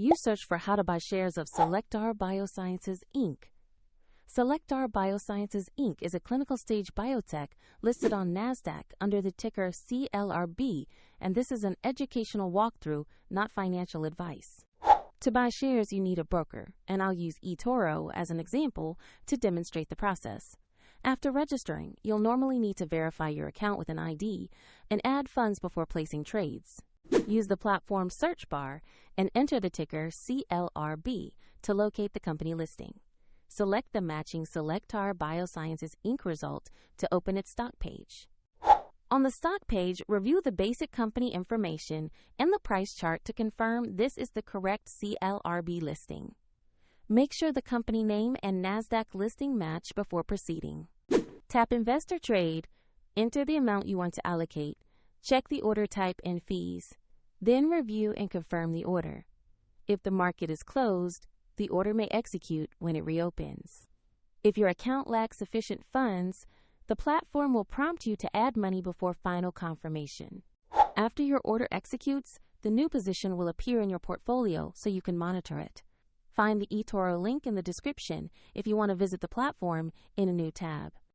You search for how to buy shares of Cellectar Biosciences Inc. Cellectar Biosciences Inc. is a clinical stage biotech listed on NASDAQ under the ticker CLRB, and this is an educational walkthrough, not financial advice. To buy shares, you need a broker, and I'll use eToro as an example to demonstrate the process. After registering, you'll normally need to verify your account with an ID and add funds before placing trades. Use the platform's search bar and enter the ticker CLRB to locate the company listing. Select the matching Cellectar Biosciences Inc. result to open its stock page. On the stock page, review the basic company information and the price chart to confirm this is the correct CLRB listing. Make sure the company name and NASDAQ listing match before proceeding. Tap Investor Trade, enter the amount you want to allocate, check the order type and fees, then review and confirm the order. If the market is closed, the order may execute when it reopens. If your account lacks sufficient funds, the platform will prompt you to add money before final confirmation. After your order executes, the new position will appear in your portfolio so you can monitor it. Find the eToro link in the description if you want to visit the platform in a new tab.